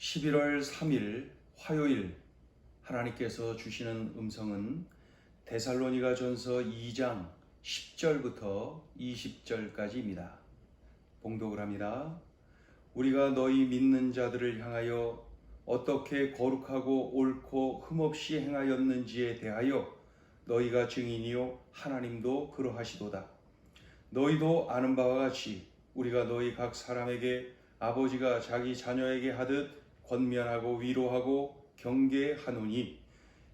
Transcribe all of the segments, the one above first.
11월 3일 화요일 하나님께서 주시는 음성은 데살로니가 전서 2장 10절부터 20절까지입니다. 봉독을 합니다. 우리가 너희 믿는 자들을 향하여 어떻게 거룩하고 옳고 흠없이 행하였는지에 대하여 너희가 증인이요 하나님도 그러하시도다. 너희도 아는 바와 같이 우리가 너희 각 사람에게 아버지가 자기 자녀에게 하듯 권면하고 위로하고 경계하노니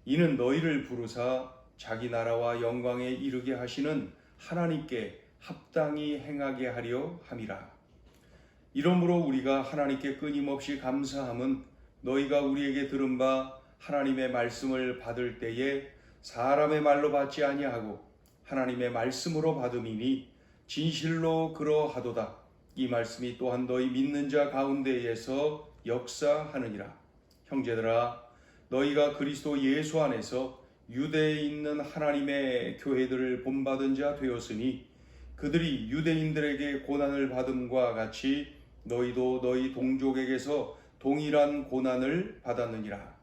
이는 너희를 부르사 자기 나라와 영광에 이르게 하시는 하나님께 합당히 행하게 하려 함이라. 이러므로 우리가 하나님께 끊임없이 감사함은 너희가 우리에게 들은 바 하나님의 말씀을 받을 때에 사람의 말로 받지 아니하고 하나님의 말씀으로 받음이니 진실로 그러하도다. 이 말씀이 또한 너희 믿는 자 가운데에서 역사하느니라. 형제들아, 너희가 그리스도 예수 안에서 유대에 있는 하나님의 교회들을 본받은 자 되었으니 그들이 유대인들에게 고난을 받음과 같이 너희도 너희 동족에게서 동일한 고난을 받았느니라.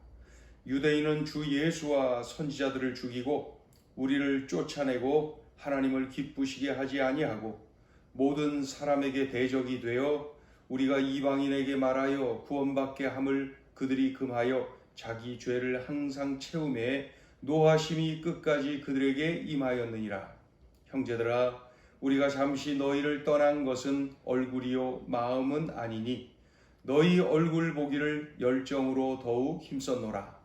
유대인은 주 예수와 선지자들을 죽이고 우리를 쫓아내고 하나님을 기쁘시게 하지 아니하고 모든 사람에게 대적이 되어 우리가 이방인에게 말하여 구원받게 함을 그들이 금하여 자기 죄를 항상 채우매 노하심이 끝까지 그들에게 임하였느니라. 형제들아, 우리가 잠시 너희를 떠난 것은 얼굴이요 마음은 아니니 너희 얼굴 보기를 열정으로 더욱 힘썼노라.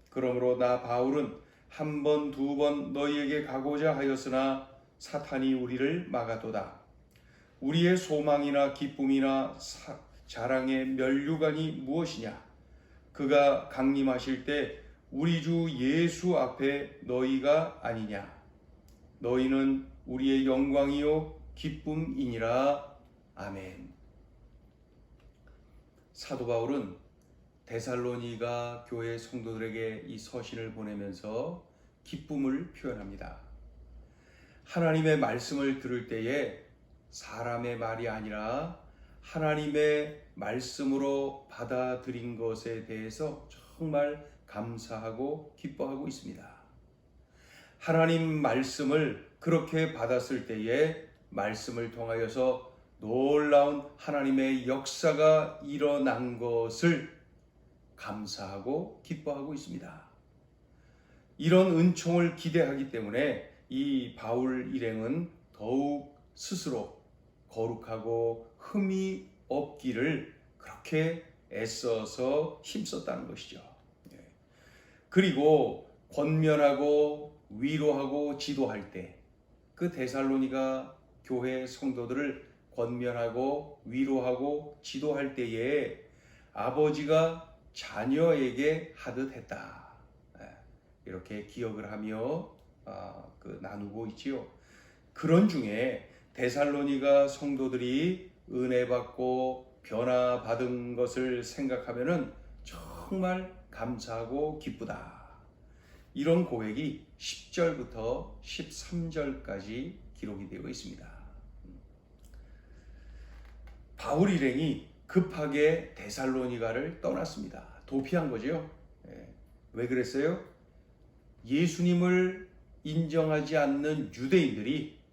그러므로 나 바울은 한 번, 두 번 너희에게 가고자 하였으나 사탄이 우리를 막아도다. 우리의 소망이나 기쁨이나 자랑의 면류관이 무엇이냐? 그가 강림하실 때 우리 주 예수 앞에 너희가 아니냐? 너희는 우리의 영광이요 기쁨이니라. 아멘. 사도 바울은 데살로니가 교회 성도들에게 이 서신을 보내면서 기쁨을 표현합니다. 하나님의 말씀을 들을 때에 사람의 말이 아니라 하나님의 말씀으로 받아들인 것에 대해서 정말 감사하고 기뻐하고 있습니다. 하나님 말씀을 그렇게 받았을 때에 말씀을 통하여서 놀라운 하나님의 역사가 일어난 것을 감사하고 기뻐하고 있습니다. 이런 은총을 기대하기 때문에 이 바울 일행은 더욱 스스로 거룩하고 흠이 없기를 그렇게 애써서 힘썼다는 것이죠. 그리고 권면하고 위로하고 지도할 때 그 데살로니가 교회 성도들을 권면하고 위로하고 지도할 때에 아버지가 자녀에게 하듯 했다. 이렇게 기억을 하며 나누고 있지요. 그런 중에 데살로니가 성도들이 은혜 받고 변화 받은 것을 생각하면은 정말 감사하고 기쁘다. 이런 고백이 10절부터 13절까지 기록이 되어 있습니다. 바울 일행이 급하게 데살로니가를 떠났습니다. 도피한 거죠. 왜 그랬어요? 예수님을 인정하지 않는 유대인들이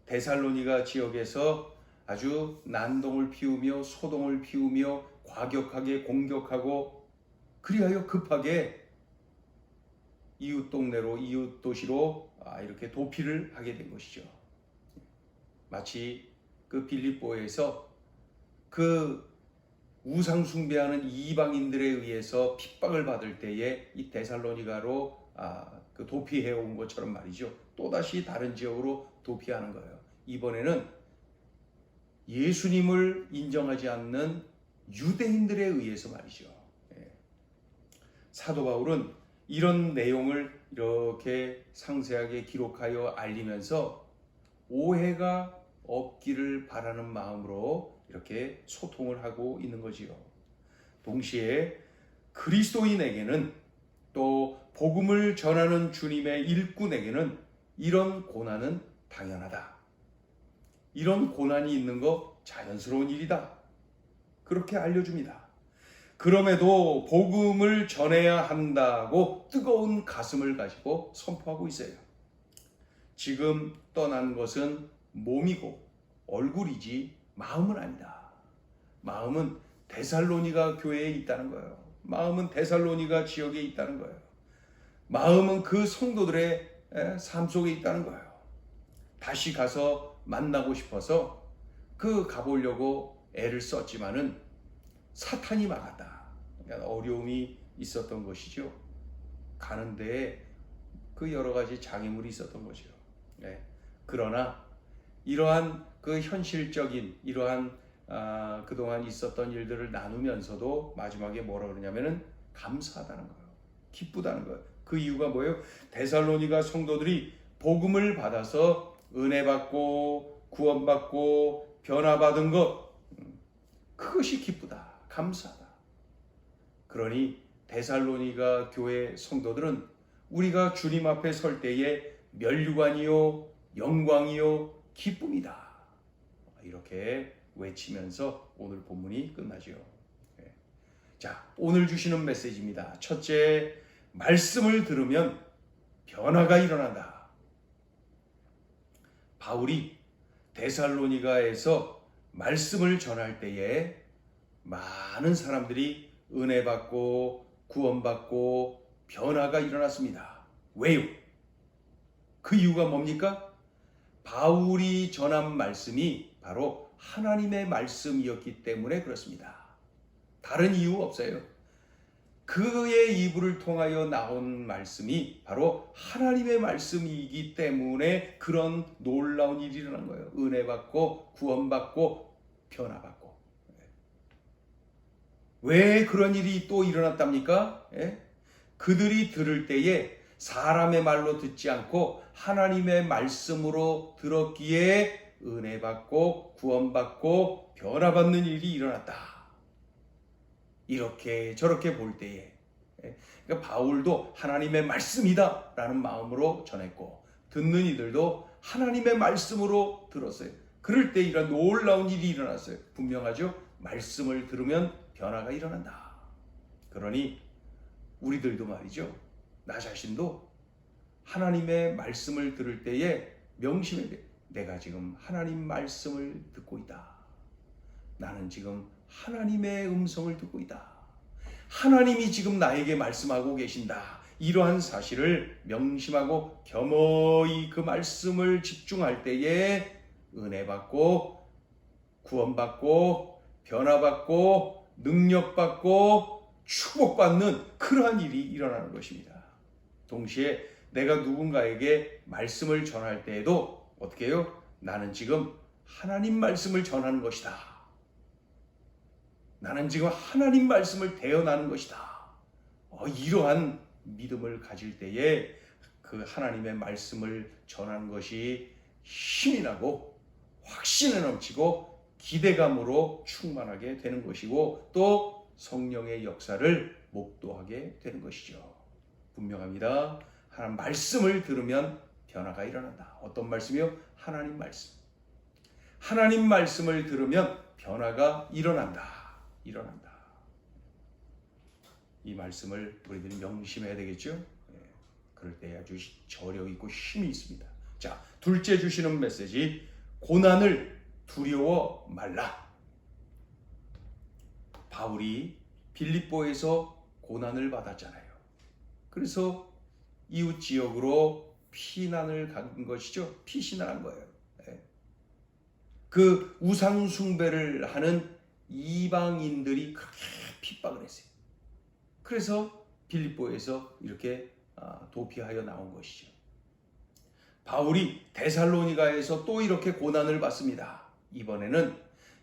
데살로니가 지역에서 아주 난동을 피우며 소동을 피우며 과격하게 공격하고 그리하여 급하게 이웃 동네로 이웃 도시로 이렇게 도피를 하게 된 것이죠. 마치 그 빌립보에서 그 우상 숭배하는 이방인들에 의해서 핍박을 받을 때에 이 데살로니가로 그 도피해 온 것처럼 말이죠. 또다시 다른 지역으로 도피하는 거예요. 이번에는 예수님을 인정하지 않는 유대인들에 의해서 말이죠. 사도 바울은 이런 내용을 이렇게 상세하게 기록하여 알리면서 오해가 없기를 바라는 마음으로 이렇게 소통을 하고 있는 거지요. 동시에 그리스도인에게는 또 복음을 전하는 주님의 일꾼에게는 이런 고난은 당연하다. 이런 고난이 있는 거 자연스러운 일이다. 그렇게 알려줍니다. 그럼에도 복음을 전해야 한다고 뜨거운 가슴을 가지고 선포하고 있어요. 지금 떠난 것은 몸이고 얼굴이지 마음은 아니다. 마음은 데살로니가 교회에 있다는 거예요. 마음은 데살로니가 지역에 있다는 거예요. 마음은 그 성도들의 삶 속에 있다는 거예요. 다시 가서 만나고 싶어서 가보려고 애를 썼지만은 사탄이 막았다. 그러니까 어려움이 있었던 것이죠. 가는 데에 그 여러 가지 장애물이 있었던 거죠. 그러나 이러한 그 현실적인 이러한 그동안 있었던 일들을 나누면서도 마지막에 뭐라 그러냐면은 감사하다는 거예요. 기쁘다는 거예요. 그 이유가 뭐예요? 데살로니가 성도들이 복음을 받아서 은혜 받고 구원받고 변화받은 것, 그것이 기쁘다. 감사하다. 그러니 데살로니가 교회 성도들은 우리가 주님 앞에 설 때에 면류관이요 영광이요 기쁨이다. 이렇게 외치면서 오늘 본문이 끝나죠. 자, 오늘 주시는 메시지입니다. 첫째, 말씀을 들으면 변화가 일어난다. 바울이 데살로니가에서 말씀을 전할 때에 많은 사람들이 은혜 받고 구원받고 변화가 일어났습니다. 왜요? 그 이유가 뭡니까? 바울이 전한 말씀이 바로 하나님의 말씀이었기 때문에 그렇습니다. 다른 이유 없어요. 그의 입을 통하여 나온 말씀이 바로 하나님의 말씀이기 때문에 그런 놀라운 일이 일어난 거예요. 은혜 받고 구원받고 변화받고. 왜 그런 일이 또 일어났답니까? 그들이 들을 때에 사람의 말로 듣지 않고 하나님의 말씀으로 들었기에 은혜 받고 구원받고 변화받는 일이 일어났다. 이렇게 저렇게 볼 때에 그러니까 바울도 하나님의 말씀이다 라는 마음으로 전했고 듣는 이들도 하나님의 말씀으로 들었어요. 그럴 때 이런 놀라운 일이 일어났어요. 분명하죠? 말씀을 들으면 변화가 일어난다. 그러니 우리들도 말이죠. 나 자신도 하나님의 말씀을 들을 때에 명심해야 돼. 내가 지금 하나님 말씀을 듣고 있다. 나는 지금 하나님의 음성을 듣고 있다. 하나님이 지금 나에게 말씀하고 계신다. 이러한 사실을 명심하고 겸허히 그 말씀을 집중할 때에 은혜 받고 구원받고 변화받고 능력받고 축복받는 그러한 일이 일어나는 것입니다. 동시에 내가 누군가에게 말씀을 전할 때에도 어떻게 해요? 나는 지금 하나님 말씀을 전하는 것이다. 나는 지금 하나님 말씀을 대언하는 것이다. 이러한 믿음을 가질 때에 그 하나님의 말씀을 전하는 것이 힘이 나고 확신에 넘치고 기대감으로 충만하게 되는 것이고 또 성령의 역사를 목도하게 되는 것이죠. 분명합니다. 하나님 말씀을 들으면 변화가 일어난다. 어떤 말씀이요? 하나님 말씀. 하나님 말씀을 들으면 변화가 일어난다. 이 말씀을 우리들이 명심해야 되겠죠? 그럴 때 아주 저력 있고 힘이 있습니다. 자, 둘째 주시는 메시지, 고난을 두려워 말라. 바울이 빌립보에서 고난을 받았잖아요. 그래서 이웃 지역으로 피난을 간 것이죠. 피신한 거예요. 그 우상 숭배를 하는 이방인들이 그렇게 핍박을 했어요. 그래서 빌립보에서 이렇게 도피하여 나온 것이죠. 바울이 데살로니가에서 또 이렇게 고난을 받습니다. 이번에는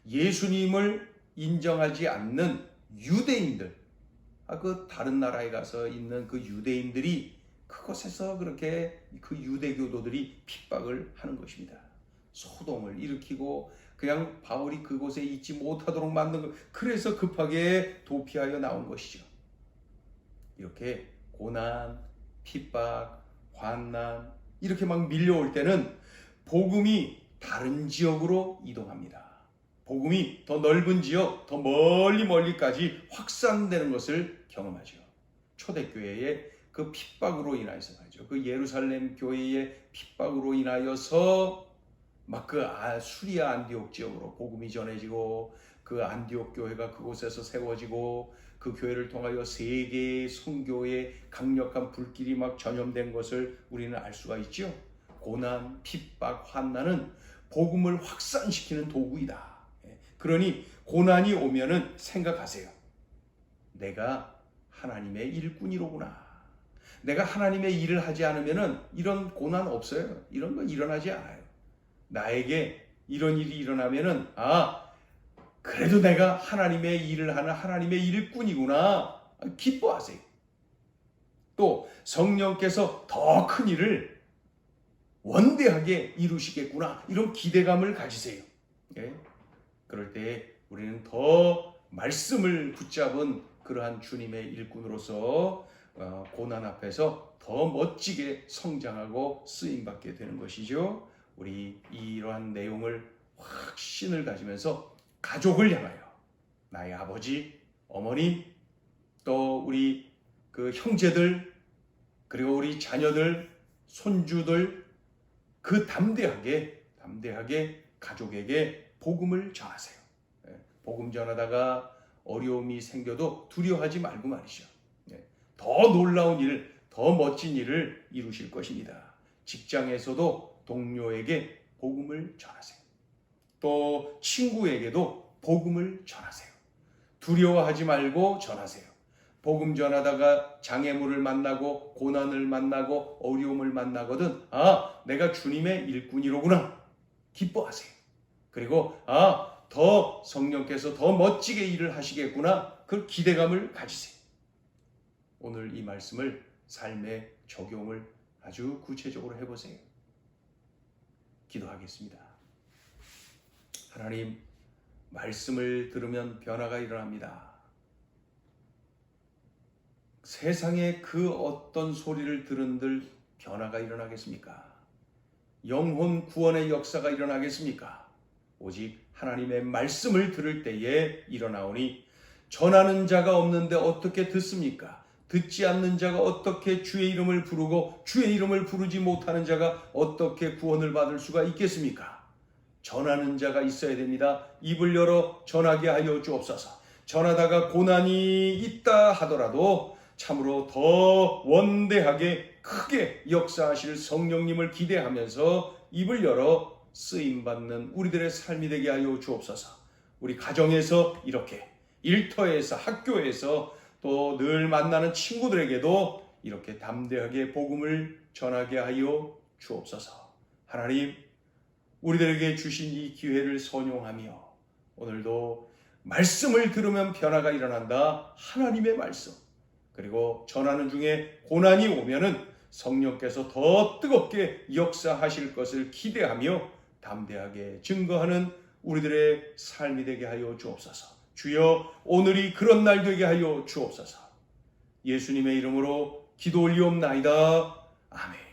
예수님을 인정하지 않는 유대인들, 그 다른 나라에 가서 있는 그 유대인들이 그곳에서 그렇게 그 유대교도들이 핍박을 하는 것입니다. 소동을 일으키고 그냥 바울이 그곳에 있지 못하도록 만든 것. 그래서 급하게 도피하여 나온 것이죠. 이렇게 고난, 핍박, 환난 이렇게 막 밀려올 때는 복음이 다른 지역으로 이동합니다. 복음이 더 넓은 지역, 더 멀리까지 확산되는 것을 경험하죠. 초대교회의 그 핍박으로 인하여서 말이죠. 그 예루살렘 교회의 핍박으로 인하여서 막 그 수리아 안디옥 지역으로 복음이 전해지고, 그 안디옥 교회가 그곳에서 세워지고, 그 교회를 통하여 세계의 선교의 강력한 불길이 막 전염된 것을 우리는 알 수가 있죠. 고난, 핍박, 환난은 복음을 확산시키는 도구이다. 그러니 고난이 오면은 생각하세요. 내가 하나님의 일꾼이로구나. 내가 하나님의 일을 하지 않으면은 이런 고난 없어요. 이런 거 일어나지 않아요. 나에게 이런 일이 일어나면은 그래도 내가 하나님의 일을 하는 하나님의 일꾼이구나. 기뻐하세요. 또 성령께서 더 큰 일을 원대하게 이루시겠구나. 이런 기대감을 가지세요. 그럴 때 우리는 더 말씀을 붙잡은 그러한 주님의 일꾼으로서 고난 앞에서 더 멋지게 성장하고 쓰임받게 되는 것이죠. 우리 이러한 내용을 확신을 가지면서 가족을 향하여, 나의 아버지, 어머님, 또 우리 그 형제들, 그리고 우리 자녀들, 손주들, 그 담대하게 가족에게 복음을 전하세요. 복음 전하다가 어려움이 생겨도 두려워하지 말고 말이죠. 더 놀라운 일, 더 멋진 일을 이루실 것입니다. 직장에서도 동료에게 복음을 전하세요. 또 친구에게도 복음을 전하세요. 두려워하지 말고 전하세요. 복음 전하다가 장애물을 만나고 고난을 만나고 어려움을 만나거든 내가 주님의 일꾼이로구나. 기뻐하세요. 그리고 더 성령께서 더 멋지게 일을 하시겠구나. 그 기대감을 가지세요. 오늘 이 말씀을 삶에 적용을 아주 구체적으로 해보세요. 기도하겠습니다. 하나님, 말씀을 들으면 변화가 일어납니다. 세상에 그 어떤 소리를 들은들 변화가 일어나겠습니까? 영혼 구원의 역사가 일어나겠습니까? 오직 하나님의 말씀을 들을 때에 일어나오니, 전하는 자가 없는데 어떻게 듣습니까? 듣지 않는 자가 어떻게 주의 이름을 부르고 주의 이름을 부르지 못하는 자가 어떻게 구원을 받을 수가 있겠습니까? 전하는 자가 있어야 됩니다. 입을 열어 전하게 하여 주옵소서. 전하다가 고난이 있다 하더라도 참으로 더 원대하게 크게 역사하실 성령님을 기대하면서 입을 열어 쓰임받는 우리들의 삶이 되게 하여 주옵소서. 우리 가정에서 이렇게, 일터에서, 학교에서, 또 늘 만나는 친구들에게도 이렇게 담대하게 복음을 전하게 하여 주옵소서. 하나님, 우리들에게 주신 이 기회를 선용하며 오늘도 말씀을 들으면 변화가 일어난다. 하나님의 말씀. 그리고 전하는 중에 고난이 오면은 성령께서 더 뜨겁게 역사하실 것을 기대하며 담대하게 증거하는 우리들의 삶이 되게 하여 주옵소서. 주여, 오늘이 그런 날 되게 하여 주옵소서. 예수님의 이름으로 기도 올리옵나이다. 아멘.